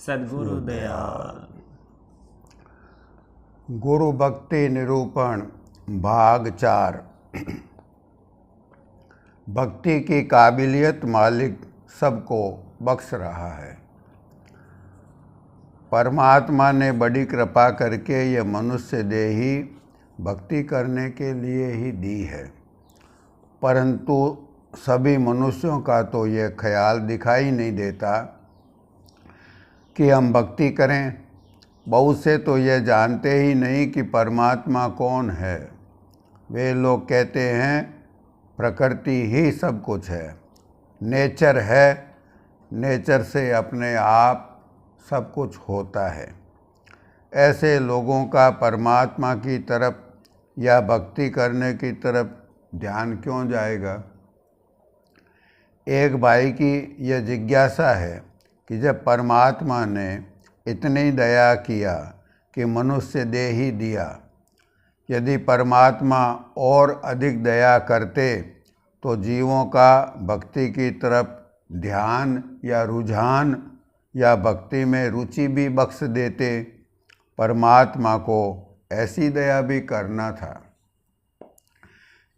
सद्गुरु दयाल। गुरु भक्ति निरूपण भाग 4। भक्ति की काबिलियत मालिक सबको बख्श रहा है। परमात्मा ने बड़ी कृपा करके ये मनुष्य देही भक्ति करने के लिए ही दी है, परंतु सभी मनुष्यों का तो ये ख्याल दिखाई नहीं देता कि हम भक्ति करें। बहुत से तो ये जानते ही नहीं कि परमात्मा कौन है। वे लोग कहते हैं प्रकृति ही सब कुछ है, नेचर है, नेचर से अपने आप सब कुछ होता है। ऐसे लोगों का परमात्मा की तरफ या भक्ति करने की तरफ ध्यान क्यों जाएगा? एक भाई की यह जिज्ञासा है कि जब परमात्मा ने इतनी दया किया कि मनुष्य देह ही दिया, यदि परमात्मा और अधिक दया करते तो जीवों का भक्ति की तरफ ध्यान या रुझान या भक्ति में रुचि भी बख्श देते। परमात्मा को ऐसी दया भी करना था।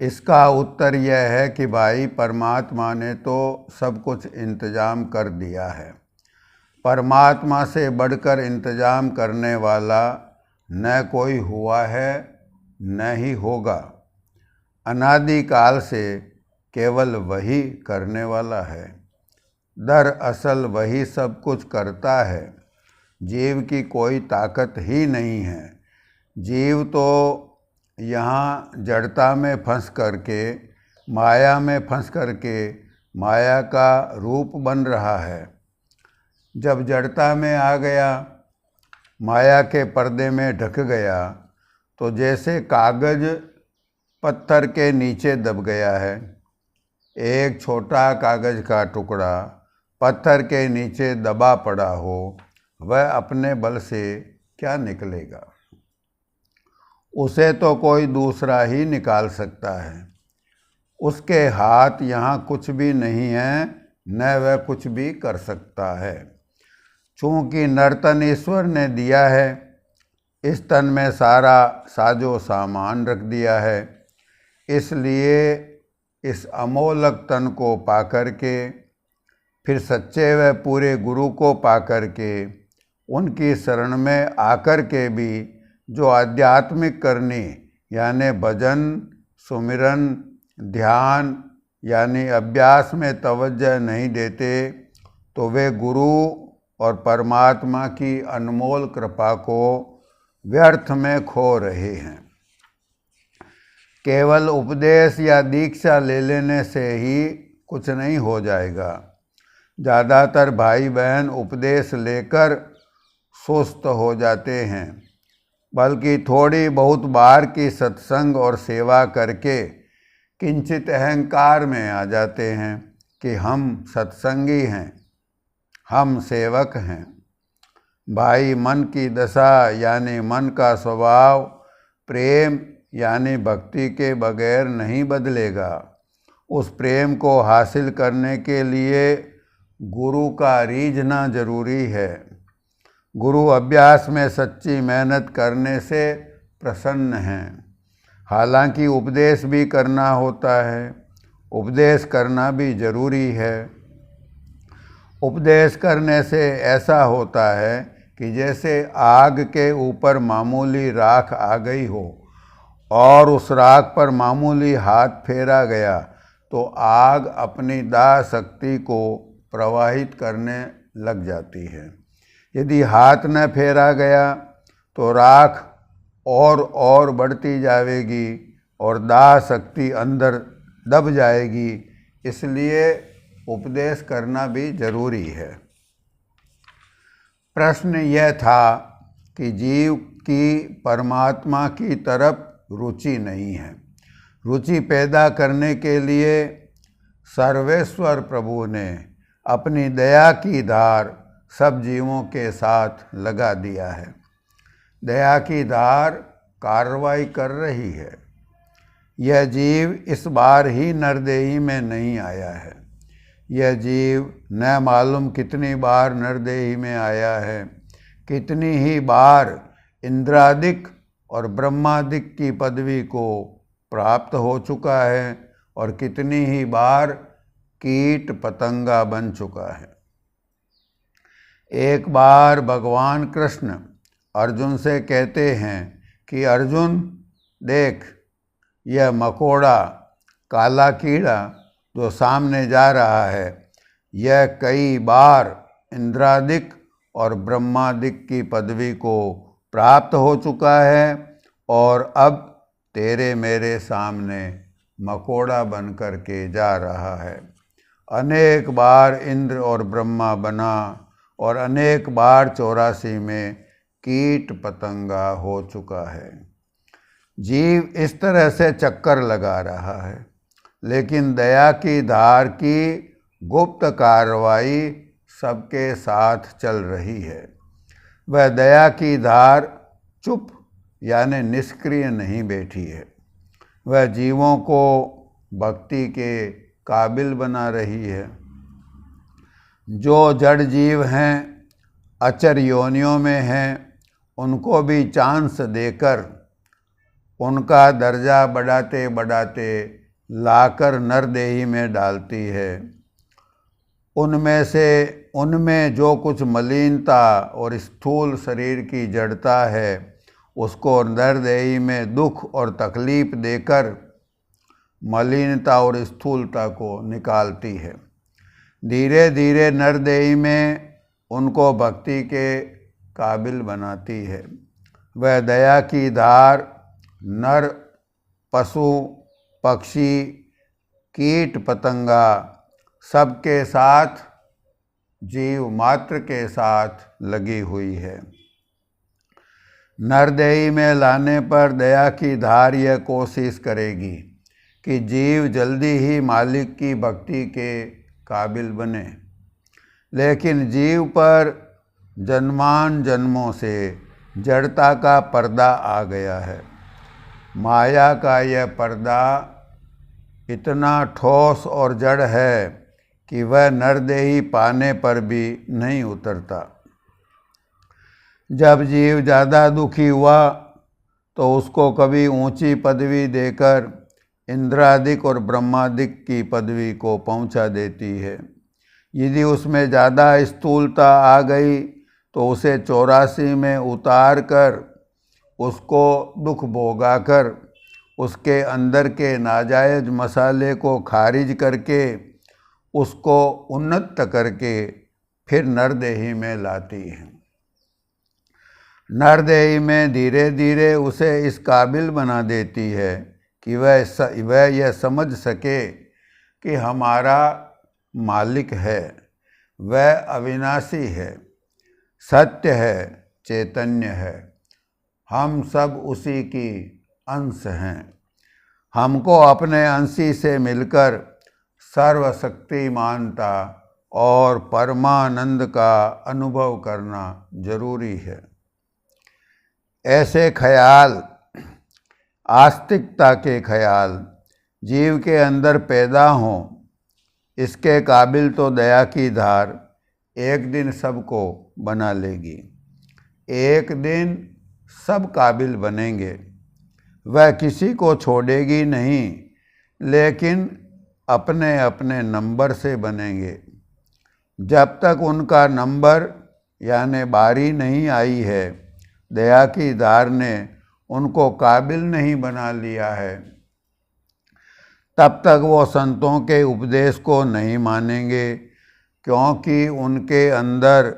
इसका उत्तर यह है कि भाई, परमात्मा ने तो सब कुछ इंतजाम कर दिया है। परमात्मा से बढ़कर इंतजाम करने वाला न कोई हुआ है न ही होगा। अनादिकाल से केवल वही करने वाला है। दरअसल वही सब कुछ करता है। जीव की कोई ताकत ही नहीं है। जीव तो यहाँ जड़ता में फंस करके, माया में फंस करके माया का रूप बन रहा है। जब जड़ता में आ गया, माया के पर्दे में ढक गया, तो जैसे कागज पत्थर के नीचे दब गया है। एक छोटा कागज का टुकड़ा पत्थर के नीचे दबा पड़ा हो, वह अपने बल से क्या निकलेगा? उसे तो कोई दूसरा ही निकाल सकता है। उसके हाथ यहाँ कुछ भी नहीं है, न वह कुछ भी कर सकता है। चूँकि नर्तन ईश्वर ने दिया है, इस तन में सारा साजो सामान रख दिया है, इसलिए इस अमोलक तन को पाकर के, फिर सच्चे व पूरे गुरु को पाकर के, उनकी शरण में आकर के भी जो आध्यात्मिक करनी यानी भजन, सुमिरन, ध्यान यानी अभ्यास में तवज्जो नहीं देते, तो वे गुरु और परमात्मा की अनमोल कृपा को व्यर्थ में खो रहे हैं। केवल उपदेश या दीक्षा ले लेने से ही कुछ नहीं हो जाएगा। ज़्यादातर भाई बहन उपदेश लेकर सुस्त हो जाते हैं, बल्कि थोड़ी बहुत बार की सत्संग और सेवा करके किंचित अहंकार में आ जाते हैं कि हम सत्संगी हैं, हम सेवक हैं। भाई, मन की दशा यानी मन का स्वभाव प्रेम यानी भक्ति के बगैर नहीं बदलेगा। उस प्रेम को हासिल करने के लिए गुरु का रीझना जरूरी है। गुरु अभ्यास में सच्ची मेहनत करने से प्रसन्न हैं। हालांकि उपदेश भी करना होता है, उपदेश करना भी जरूरी है। उपदेश करने से ऐसा होता है कि जैसे आग के ऊपर मामूली राख आ गई हो और उस राख पर मामूली हाथ फेरा गया, तो आग अपनी दाह शक्ति को प्रवाहित करने लग जाती है। यदि हाथ न फेरा गया तो राख और बढ़ती जाएगी और दाह शक्ति अंदर दब जाएगी। इसलिए उपदेश करना भी जरूरी है। प्रश्न यह था कि जीव की परमात्मा की तरफ रुचि नहीं है। रुचि पैदा करने के लिए सर्वेश्वर प्रभु ने अपनी दया की धार सब जीवों के साथ लगा दिया है। दया की धार कार्रवाई कर रही है। यह जीव इस बार ही नरदेही में नहीं आया है। यह जीव न मालूम कितनी बार नरदेही में आया है, कितनी ही बार इंद्रादिक और ब्रह्मादिक की पदवी को प्राप्त हो चुका है और कितनी ही बार कीट पतंगा बन चुका है। एक बार भगवान कृष्ण अर्जुन से कहते हैं कि अर्जुन देख, यह मकोड़ा काला कीड़ा जो सामने जा रहा है, यह कई बार इंद्रादिक और ब्रह्मादिक की पदवी को प्राप्त हो चुका है और अब तेरे मेरे सामने मकोड़ा बन कर के जा रहा है। अनेक बार इंद्र और ब्रह्मा बना और अनेक बार 84 में कीट पतंगा हो चुका है। जीव इस तरह से चक्कर लगा रहा है, लेकिन दया की धार की गुप्त कार्रवाई सबके साथ चल रही है। वह दया की धार चुप यानी निष्क्रिय नहीं बैठी है, वह जीवों को भक्ति के काबिल बना रही है। जो जड़ जीव हैं, अचर योनियों में हैं, उनको भी चांस देकर उनका दर्जा बढ़ाते बढ़ाते लाकर नरदेही में डालती है। उनमें जो कुछ मलिनता और स्थूल शरीर की जड़ता है, उसको नरदेही में दुख और तकलीफ देकर मलिनता और स्थूलता को निकालती है। धीरे धीरे नरदेही में उनको भक्ति के काबिल बनाती है। वह दया की धार नर, पशु, पक्षी, कीट पतंगा सबके साथ, जीव मात्र के साथ लगी हुई है। नरदेही में लाने पर दया की धार यह कोशिश करेगी कि जीव जल्दी ही मालिक की भक्ति के काबिल बने, लेकिन जीव पर जन्मान जन्मों से जड़ता का पर्दा आ गया है। माया का यह पर्दा इतना ठोस और जड़ है कि वह नरदेही पाने पर भी नहीं उतरता। जब जीव ज़्यादा दुखी हुआ तो उसको कभी ऊंची पदवी देकर इंद्रादिक और ब्रह्मादिक की पदवी को पहुंचा देती है। यदि उसमें ज़्यादा स्थूलता आ गई तो उसे 84 में उतार कर उसको दुख भोगाकर उसके अंदर के नाजायज मसाले को खारिज करके उसको उन्नत करके फिर नरदेही में लाती है। नरदेही में धीरे धीरे उसे इस काबिल बना देती है कि वह यह समझ सके कि हमारा मालिक है, वह अविनाशी है, सत्य है, चैतन्य है, हम सब उसी की अंश हैं। हमको अपने अंशी से मिलकर सर्वशक्तिमानता और परमानंद का अनुभव करना जरूरी है। ऐसे ख्याल, आस्तिकता के ख्याल जीव के अंदर पैदा हों, इसके काबिल तो दया की धार एक दिन सबको बना लेगी। एक दिन सब काबिल बनेंगे, वह किसी को छोड़ेगी नहीं, लेकिन अपने अपने नंबर से बनेंगे। जब तक उनका नंबर यानी बारी नहीं आई है, दया की धार ने उनको काबिल नहीं बना लिया है, तब तक वो संतों के उपदेश को नहीं मानेंगे, क्योंकि उनके अंदर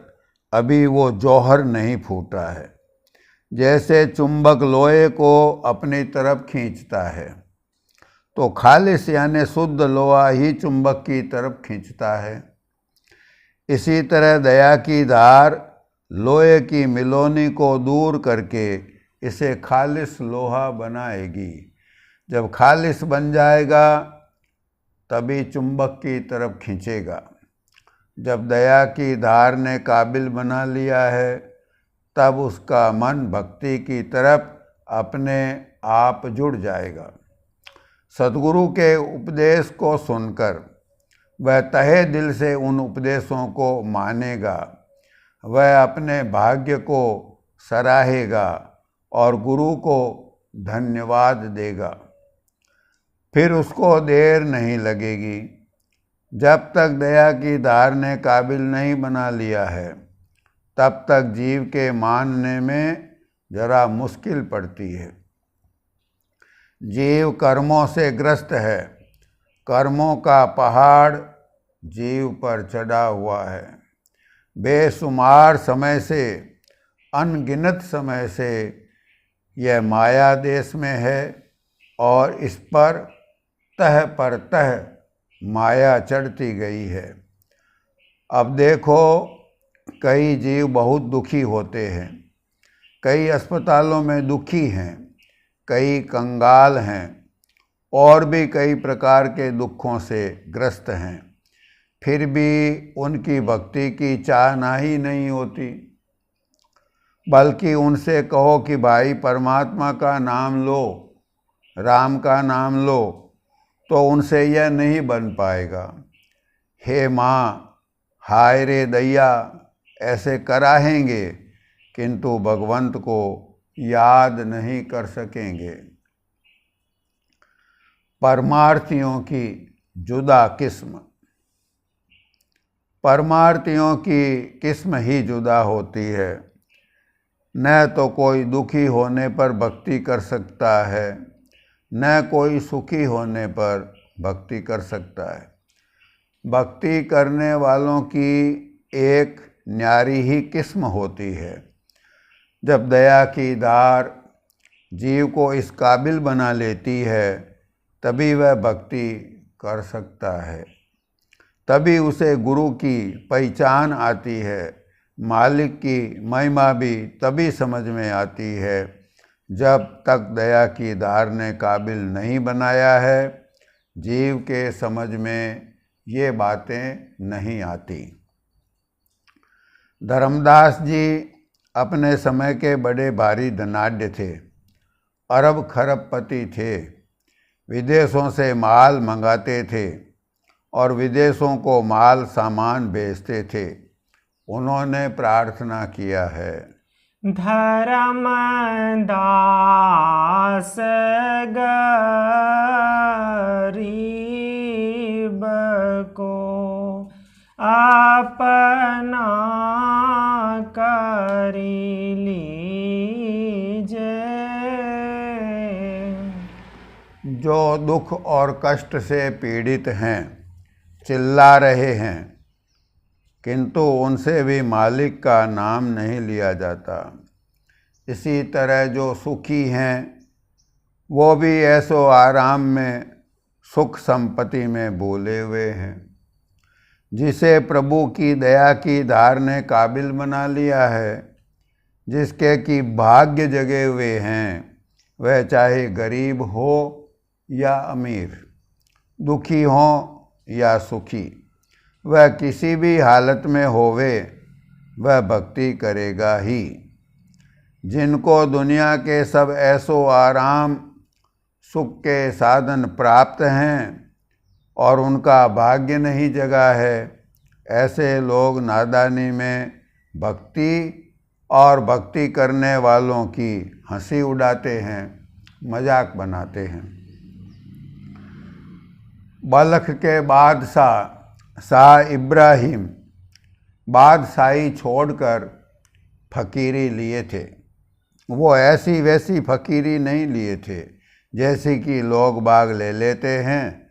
अभी वो जौहर नहीं फूटा है। जैसे चुंबक लोहे को अपनी तरफ खींचता है तो खालिस यानी शुद्ध लोहा ही चुंबक की तरफ खींचता है। इसी तरह दया की धार लोहे की मिलोनी को दूर करके इसे खालिस लोहा बनाएगी। जब खालिस बन जाएगा तभी चुंबक की तरफ खींचेगा। जब दया की धार ने काबिल बना लिया है, तब उसका मन भक्ति की तरफ अपने आप जुड़ जाएगा। सद्गुरु के उपदेश को सुनकर वह तहे दिल से उन उपदेशों को मानेगा, वह अपने भाग्य को सराहेगा और गुरु को धन्यवाद देगा। फिर उसको देर नहीं लगेगी। जब तक दया की धार ने काबिल नहीं बना लिया है, तब तक जीव के मानने में जरा मुश्किल पड़ती है। जीव कर्मों से ग्रस्त है। कर्मों का पहाड़ जीव पर चढ़ा हुआ है। बेशुमार समय से, अनगिनत समय से यह माया देश में है और इस पर तह माया चढ़ती गई है। अब देखो, कई जीव बहुत दुखी होते हैं, कई अस्पतालों में दुखी हैं, कई कंगाल हैं और भी कई प्रकार के दुखों से ग्रस्त हैं। फिर भी उनकी भक्ति की चाहना ही नहीं होती। बल्कि उनसे कहो कि भाई परमात्मा का नाम लो, राम का नाम लो, तो उनसे यह नहीं बन पाएगा। हे माँ, हाय रे दैया, ऐसे कराहेंगे किंतु भगवंत को याद नहीं कर सकेंगे। परमार्थियों की जुदा किस्म। परमार्थियों की किस्म ही जुदा होती है। न तो कोई दुखी होने पर भक्ति कर सकता है, न कोई सुखी होने पर भक्ति कर सकता है। भक्ति करने वालों की एक न्यारी ही किस्म होती है। जब दया की धार जीव को इस काबिल बना लेती है, तभी वह भक्ति कर सकता है। तभी उसे गुरु की पहचान आती है। मालिक की महिमा भी तभी समझ में आती है जब तक दया की धार ने काबिल नहीं बनाया है। जीव के समझ में ये बातें नहीं आती। धर्मदास जी अपने समय के बड़े भारी धनाढ्य थे, अरब खरबपति थे। विदेशों से माल मंगाते थे और विदेशों को माल सामान भेजते थे। उन्होंने प्रार्थना किया है, धर्मदास गरीब को अपना करी लीजे। जो दुख और कष्ट से पीड़ित हैं, चिल्ला रहे हैं, किंतु उनसे भी मालिक का नाम नहीं लिया जाता। इसी तरह जो सुखी हैं, वो भी ऐसो आराम में, सुख संपत्ति में भूले हुए हैं। जिसे प्रभु की दया की धार ने काबिल बना लिया है, जिसके कि भाग्य जगे हुए हैं, वह चाहे गरीब हो या अमीर, दुखी हो या सुखी, वह किसी भी हालत में होवे, वह भक्ति करेगा ही। जिनको दुनिया के सब ऐसो आराम सुख के साधन प्राप्त हैं और उनका भाग्य नहीं जगा है, ऐसे लोग नादानी में भक्ति और भक्ति करने वालों की हंसी उड़ाते हैं, मजाक बनाते हैं। बल्ख के बादशाह शाह इब्राहिम बादशाही छोड़कर फकीरी लिए थे। वो ऐसी वैसी फकीरी नहीं लिए थे जैसी कि लोग बाग ले लेते हैं,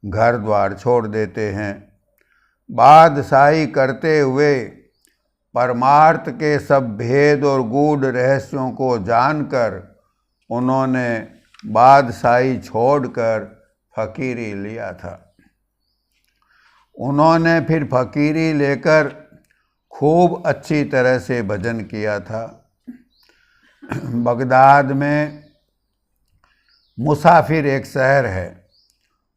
घर द्वार छोड़ देते हैं। बादशाही करते हुए परमार्थ के सब भेद और गूढ़ रहस्यों को जानकर उन्होंने बादशाही छोड़कर फकीरी लिया था। उन्होंने फिर फकीरी लेकर खूब अच्छी तरह से भजन किया था। बगदाद में मुसाफिर एक शहर है,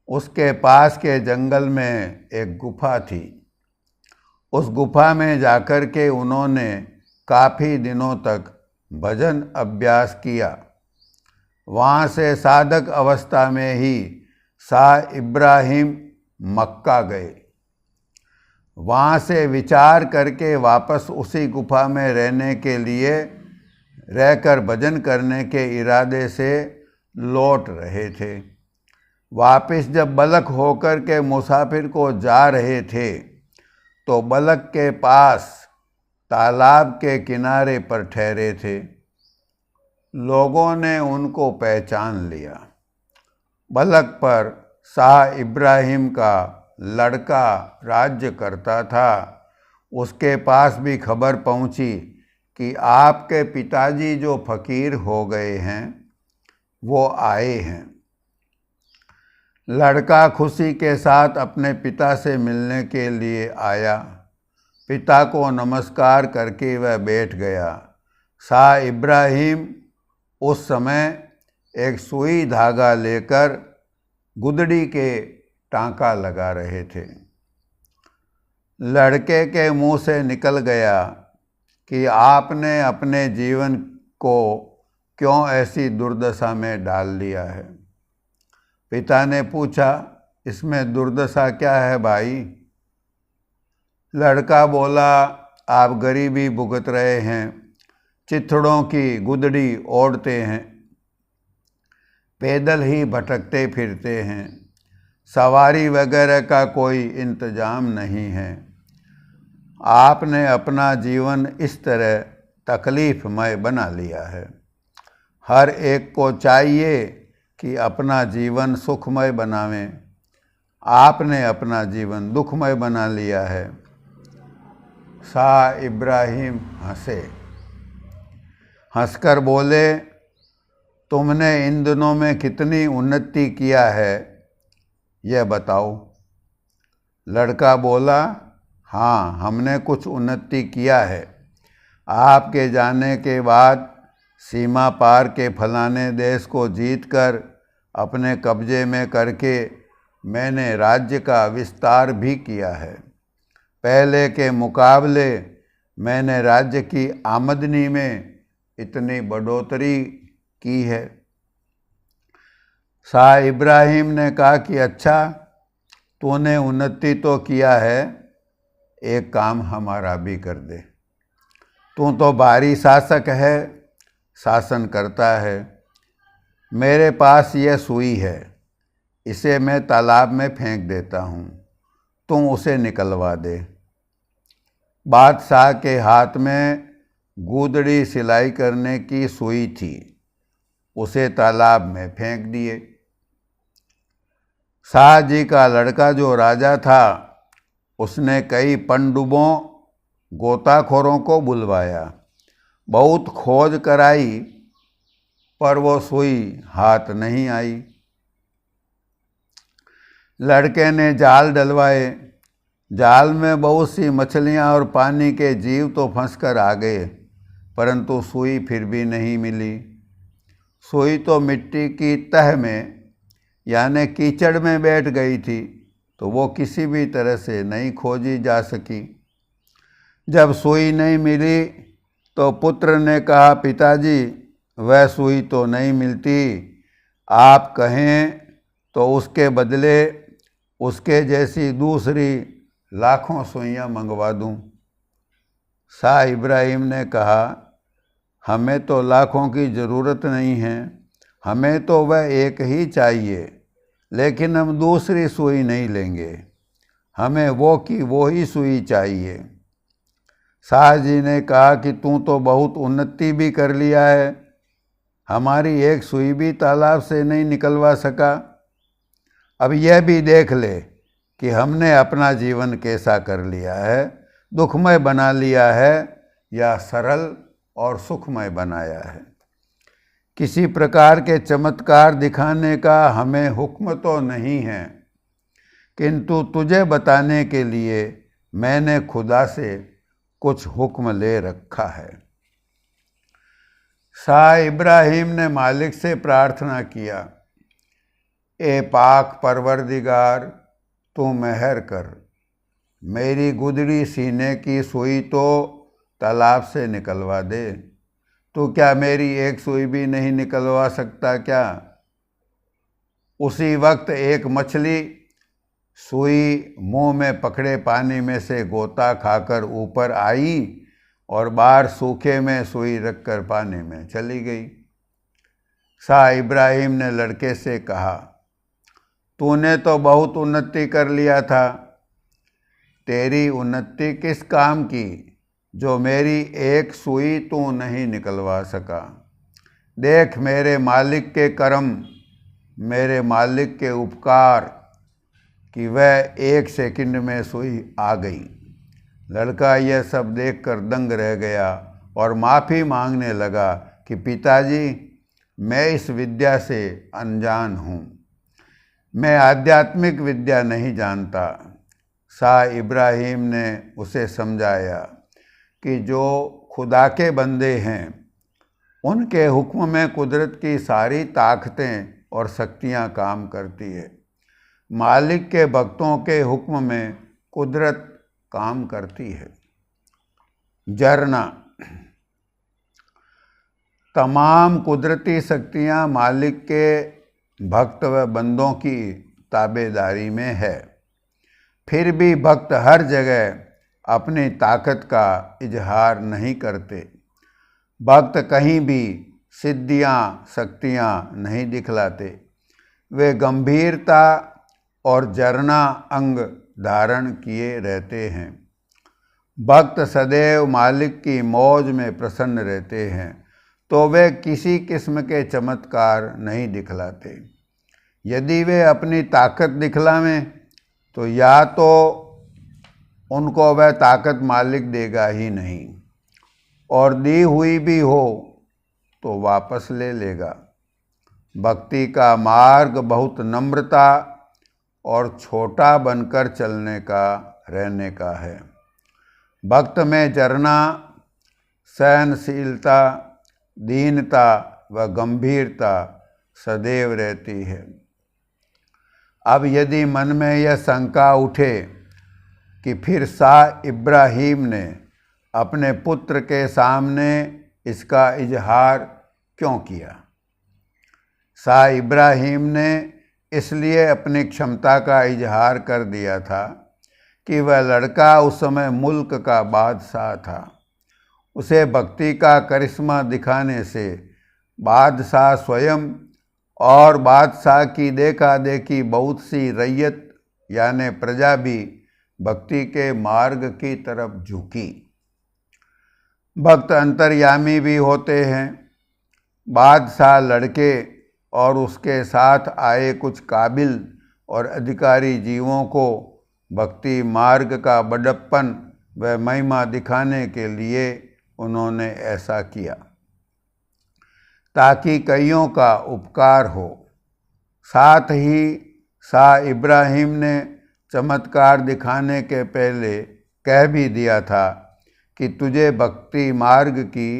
उसके पास के जंगल में एक गुफा थी। उस गुफा में जाकर के उन्होंने काफ़ी दिनों तक भजन अभ्यास किया। वहाँ से साधक अवस्था में ही शाह इब्राहिम मक्का गए। वहाँ से विचार करके वापस उसी गुफा में रहने के लिए रहकर भजन करने के इरादे से लौट रहे थे। वापस जब बलक होकर के मुसाफिर को जा रहे थे तो बलक के पास तालाब के किनारे पर ठहरे थे। लोगों ने उनको पहचान लिया। बलक पर शाह इब्राहिम का लड़का राज्य करता था। उसके पास भी खबर पहुंची कि आपके पिताजी जो फकीर हो गए हैं वो आए हैं। लड़का खुशी के साथ अपने पिता से मिलने के लिए आया। पिता को नमस्कार करके वह बैठ गया। शाह इब्राहिम उस समय एक सुई धागा लेकर गुदड़ी के टांका लगा रहे थे। लड़के के मुंह से निकल गया कि आपने अपने जीवन को क्यों ऐसी दुर्दशा में डाल दिया है। पिता ने पूछा, इसमें दुर्दशा क्या है भाई? लड़का बोला, आप गरीबी भुगत रहे हैं, चिथड़ों की गुदड़ी ओढ़ते हैं, पैदल ही भटकते फिरते हैं, सवारी वगैरह का कोई इंतजाम नहीं है। आपने अपना जीवन इस तरह तकलीफ़मय बना लिया है। हर एक को चाहिए कि अपना जीवन सुखमय बनावें। आपने अपना जीवन दुखमय बना लिया है। शाह इब्राहिम हंसे। हंसकर बोले, तुमने इन दिनों में कितनी उन्नति किया है यह बताओ। लड़का बोला, हाँ, हमने कुछ उन्नति किया है। आपके जाने के बाद सीमा पार के फलाने देश को जीतकर अपने कब्जे में करके मैंने राज्य का विस्तार भी किया है। पहले के मुकाबले मैंने राज्य की आमदनी में इतनी बढ़ोतरी की है। शाह इब्राहिम ने कहा कि अच्छा, तूने उन्नति तो किया है, एक काम हमारा भी कर दे। तू तो भारी शासक है, शासन करता है। मेरे पास यह सुई है, इसे मैं तालाब में फेंक देता हूँ, तुम उसे निकलवा दे। बादशाह के हाथ में गुदड़ी सिलाई करने की सुई थी, उसे तालाब में फेंक दिए। शाह जी का लड़का जो राजा था उसने कई पनडुब्बों गोताखोरों को बुलवाया। बहुत खोज कराई पर वो सुई हाथ नहीं आई। लड़के ने जाल डलवाए। जाल में बहुत सी मछलियां और पानी के जीव तो फंसकर आ गए, परंतु सुई फिर भी नहीं मिली। सुई तो मिट्टी की तह में यानी कीचड़ में बैठ गई थी, तो वो किसी भी तरह से नहीं खोजी जा सकी। जब सुई नहीं मिली तो पुत्र ने कहा, पिताजी वह सुई तो नहीं मिलती, आप कहें तो उसके बदले उसके जैसी दूसरी लाखों सुइयां मंगवा दूं। शाह इब्राहिम ने कहा, हमें तो लाखों की ज़रूरत नहीं है, हमें तो वह एक ही चाहिए, लेकिन हम दूसरी सुई नहीं लेंगे, हमें वो की वो ही सुई चाहिए। शाह जी ने कहा कि तू तो बहुत उन्नति भी कर लिया है, हमारी एक सुई भी तालाब से नहीं निकलवा सका। अब यह भी देख ले कि हमने अपना जीवन कैसा कर लिया है, दुखमय बना लिया है या सरल और सुखमय बनाया है। किसी प्रकार के चमत्कार दिखाने का हमें हुक्म तो नहीं है, किंतु तुझे बताने के लिए मैंने खुदा से कुछ हुक्म ले रखा है। शाह इब्राहिम ने मालिक से प्रार्थना किया, ए पाक परवरदिगार, तू मेहर कर, मेरी गुदड़ी सीने की सुई तो तालाब से निकलवा दे। तू क्या मेरी एक सुई भी नहीं निकलवा सकता क्या? उसी वक्त एक मछली सुई मुंह में पकड़े पानी में से गोता खाकर ऊपर आई और बाहर सूखे में सुई रखकर पानी में चली गई। शाह इब्राहिम ने लड़के से कहा, तूने तो बहुत उन्नति कर लिया था। तेरी उन्नति किस काम की जो मेरी एक सुई तू नहीं निकलवा सका। देख मेरे मालिक के करम, मेरे मालिक के उपकार कि वह 1 सेकंड में सुई आ गई। लड़का यह सब देखकर दंग रह गया और माफ़ी मांगने लगा कि पिताजी, मैं इस विद्या से अनजान हूँ, मैं आध्यात्मिक विद्या नहीं जानता। शाह इब्राहिम ने उसे समझाया कि जो खुदा के बंदे हैं उनके हुक्म में कुदरत की सारी ताकतें और शक्तियाँ काम करती है। मालिक के भक्तों के हुक्म में कुदरत काम करती है। झरना। तमाम कुदरती शक्तियाँ मालिक के भक्त व बंदों की ताबेदारी में है, फिर भी भक्त हर जगह अपनी ताकत का इजहार नहीं करते। भक्त कहीं भी सिद्धियाँ शक्तियाँ नहीं दिखलाते। वे गंभीरता और झरना अंग धारण किए रहते हैं। भक्त सदैव मालिक की मौज में प्रसन्न रहते हैं, तो वे किसी किस्म के चमत्कार नहीं दिखलाते। यदि वे अपनी ताकत दिखलावें तो या तो उनको वह ताकत मालिक देगा ही नहीं, और दी हुई भी हो तो वापस ले लेगा। भक्ति का मार्ग बहुत नम्रता और छोटा बनकर चलने का रहने का है। भक्त में झरना, सहनशीलता, दीनता व गंभीरता सदैव रहती है। अब यदि मन में यह शंका उठे कि फिर शाह इब्राहिम ने अपने पुत्र के सामने इसका इजहार क्यों किया। शाह इब्राहिम ने इसलिए अपनी क्षमता का इजहार कर दिया था कि वह लड़का उस समय मुल्क का बादशाह था। उसे भक्ति का करिश्मा दिखाने से बादशाह स्वयं और बादशाह की देखा देखी बहुत सी रैयत यानी प्रजा भी भक्ति के मार्ग की तरफ झुकी। भक्त अंतर्यामी भी होते हैं। बादशाह लड़के और उसके साथ आए कुछ काबिल और अधिकारी जीवों को भक्ति मार्ग का बड़प्पन व महिमा दिखाने के लिए उन्होंने ऐसा किया ताकि कईयों का उपकार हो। साथ ही शाह इब्राहिम ने चमत्कार दिखाने के पहले कह भी दिया था कि तुझे भक्ति मार्ग की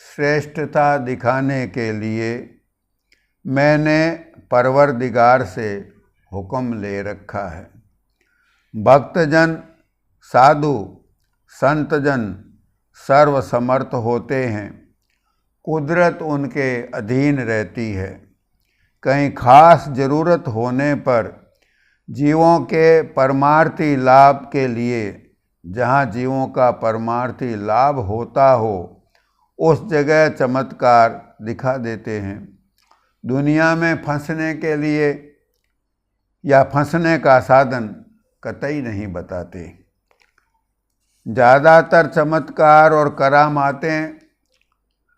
श्रेष्ठता दिखाने के लिए मैंने परवरदिगार से हुक्म ले रखा है। भक्तजन, साधु, संतजन सर्वसमर्थ होते हैं। कुदरत उनके अधीन रहती है। कहीं खास जरूरत होने पर जीवों के परमार्थी लाभ के लिए जहाँ जीवों का परमार्थी लाभ होता हो उस जगह चमत्कार दिखा देते हैं। दुनिया में फंसने के लिए या फंसने का साधन कतई नहीं बताते। ज़्यादातर चमत्कार और करामातें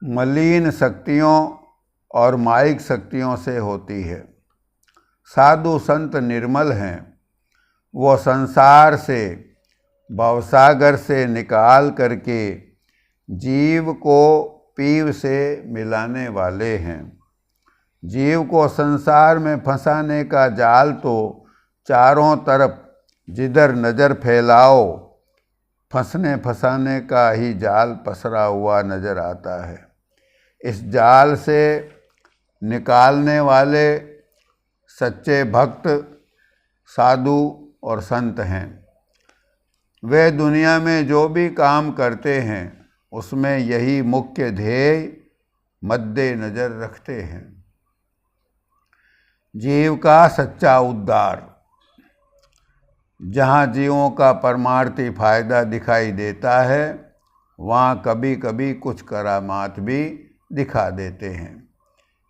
मलिन शक्तियों और माइक शक्तियों से होती है। साधु संत निर्मल हैं। वो संसार से, भवसागर से निकाल करके जीव को पीव से मिलाने वाले हैं। जीव को संसार में फंसाने का जाल तो चारों तरफ जिधर नज़र फैलाओ फंसने फंसाने का ही जाल पसरा हुआ नज़र आता है। इस जाल से निकालने वाले सच्चे भक्त, साधु और संत हैं। वे दुनिया में जो भी काम करते हैं उसमें यही मुख्य ध्येय मद्दे नज़र रखते हैं। जीव का सच्चा उद्धार। जहाँ जीवों का परमार्थी फायदा दिखाई देता है वहाँ कभी कभी कुछ करामात भी दिखा देते हैं।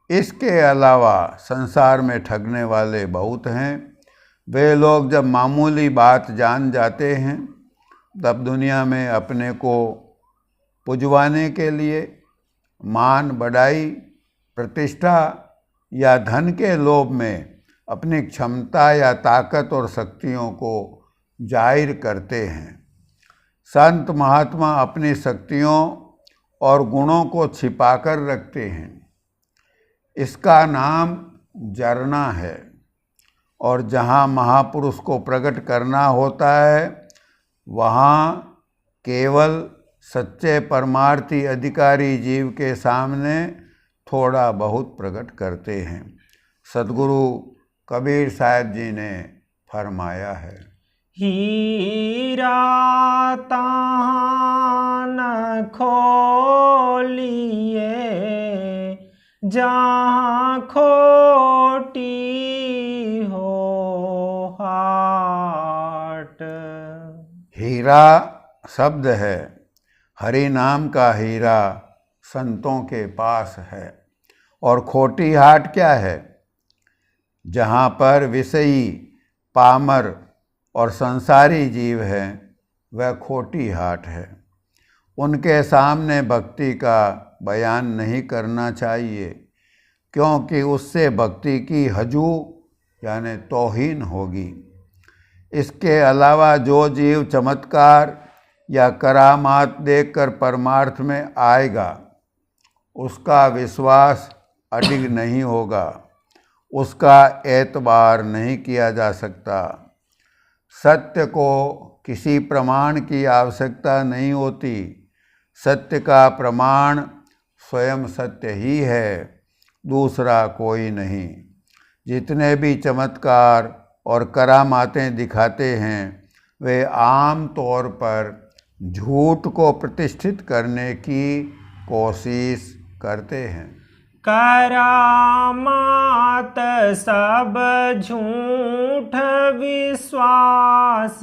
इसके अलावा संसार में ठगने वाले बहुत हैं। वे लोग जब मामूली बात जान जाते हैं तब दुनिया में अपने को पुजवाने के लिए मान बढ़ाई, प्रतिष्ठा या धन के लोभ में अपनी क्षमता या ताकत और शक्तियों को जाहिर करते हैं। संत महात्मा अपनी शक्तियों और गुणों को छिपाकर रखते हैं। इसका नाम जरना है। और जहाँ महापुरुष को प्रकट करना होता है वहाँ केवल सच्चे परमार्थी अधिकारी जीव के सामने थोड़ा बहुत प्रकट करते हैं। सद्गुरु कबीर साहब जी ने फरमाया है, हीरा तान खोलिए जहाँ खोटी हो हाट। हीरा शब्द है, हरि नाम का हीरा संतों के पास है। और खोटी हाट क्या है? जहाँ पर विषयी, पामर और संसारी जीव हैं वह खोटी हाट है। उनके सामने भक्ति का बयान नहीं करना चाहिए, क्योंकि उससे भक्ति की हजू यानी तौहीन होगी। इसके अलावा जो जीव चमत्कार या करामात देखकर परमार्थ में आएगा उसका विश्वास अडिग नहीं होगा, उसका एतबार नहीं किया जा सकता। सत्य को किसी प्रमाण की आवश्यकता नहीं होती। सत्य का प्रमाण स्वयं सत्य ही है, दूसरा कोई नहीं। जितने भी चमत्कार और करामातें दिखाते हैं वे आम तौर पर झूठ को प्रतिष्ठित करने की कोशिश करते हैं। करामात सब झूठ विश्वास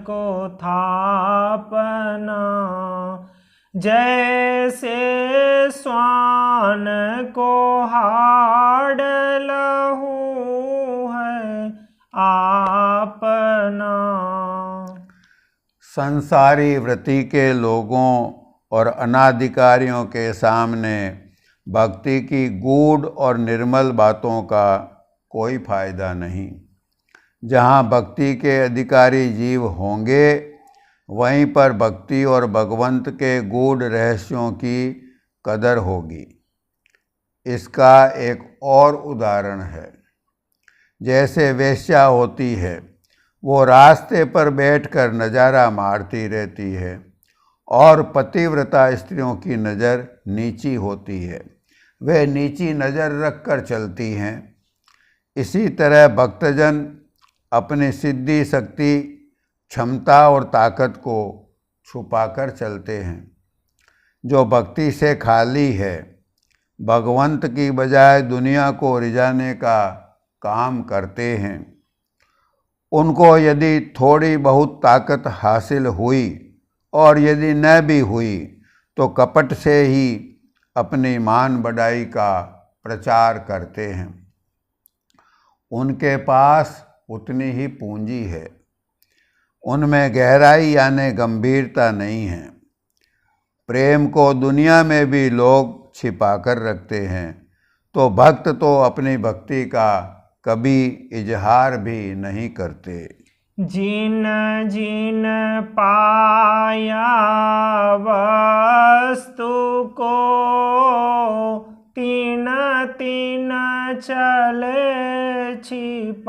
को थापना, जैसे स्वान को हाड़ लहू है आपना। संसारी वृत्ति के लोगों और अनाधिकारियों के सामने भक्ति की गूढ़ और निर्मल बातों का कोई फायदा नहीं। जहाँ भक्ति के अधिकारी जीव होंगे वहीं पर भक्ति और भगवंत के गूढ़ रहस्यों की कदर होगी। इसका एक और उदाहरण है। जैसे वेश्या होती है, वो रास्ते पर बैठकर नज़ारा मारती रहती है और पतिव्रता स्त्रियों की नज़र नीची होती है, वे नीची नज़र रखकर चलती हैं। इसी तरह भक्तजन अपनी सिद्धि, शक्ति, क्षमता और ताकत को छुपाकर चलते हैं। जो भक्ति से खाली है, भगवंत की बजाय दुनिया को रिझाने का काम करते हैं, उनको यदि थोड़ी बहुत ताकत हासिल हुई और यदि न भी हुई तो कपट से ही अपनी मान बढ़ाई का प्रचार करते हैं। उनके पास उतनी ही पूंजी है, उनमें गहराई यानी गंभीरता नहीं है। प्रेम को दुनिया में भी लोग छिपा कर रखते हैं, तो भक्त तो अपनी भक्ति का कभी इजहार भी नहीं करते। जिन जिन पाया वस्तु को तीन तीन चले छिपाए,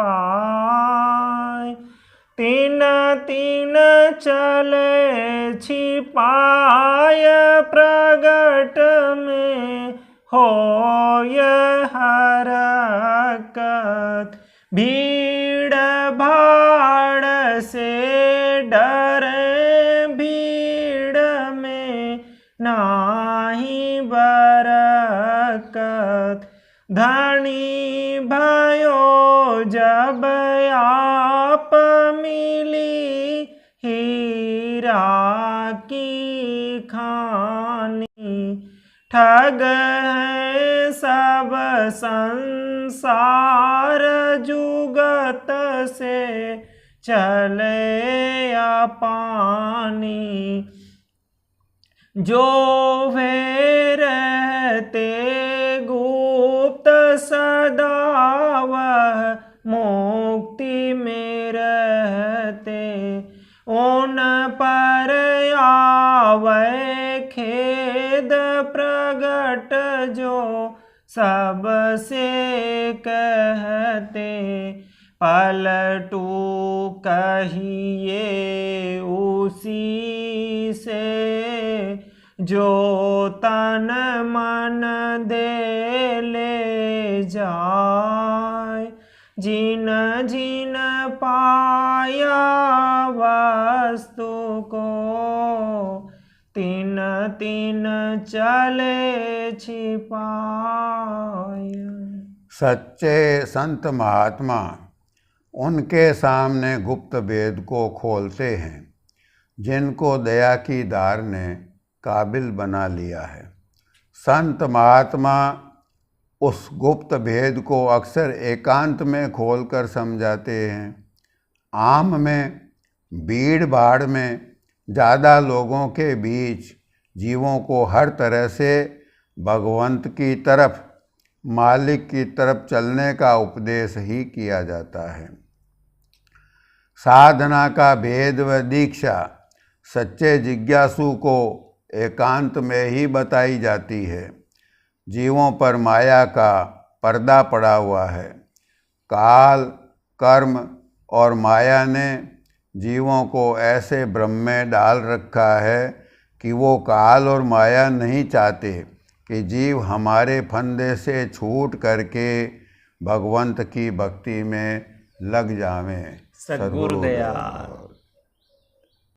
तीन तीन चले छिपाय प्रगट में होय हरकत। भीड़ भाड़ से डरे भीड़ में नाही बरकत। धनी भयो जब आप मिली हीरा की खानी। ठग है सब संसार जुगत से चले पानी। जो वे रहते गुप्त सदा वह मुक्ति में रहते। उन पर आवे खेद प्रगट जो सबसे कहते। पलटू कहिए उसी से जो तन मन दे ले जाए। जिन जिन पाया वस्तु को तिन तिन चले छिपाया। सच्चे संत महात्मा उनके सामने गुप्त वेद को खोलते हैं जिनको दया की धार ने काबिल बना लिया है। संत महात्मा उस गुप्त भेद को अक्सर एकांत में खोलकर समझाते हैं। आम में भीड़ भाड़ में ज़्यादा लोगों के बीच जीवों को हर तरह से भगवंत की तरफ, मालिक की तरफ चलने का उपदेश ही किया जाता है। साधना का भेद व दीक्षा सच्चे जिज्ञासु को एकांत में ही बताई जाती है। जीवों पर माया का पर्दा पड़ा हुआ है। काल, कर्म और माया ने जीवों को ऐसे भ्रम में डाल रखा है कि वो काल और माया नहीं चाहते कि जीव हमारे फंदे से छूट करके भगवंत की भक्ति में लग जावें। सद्गुरुदेव।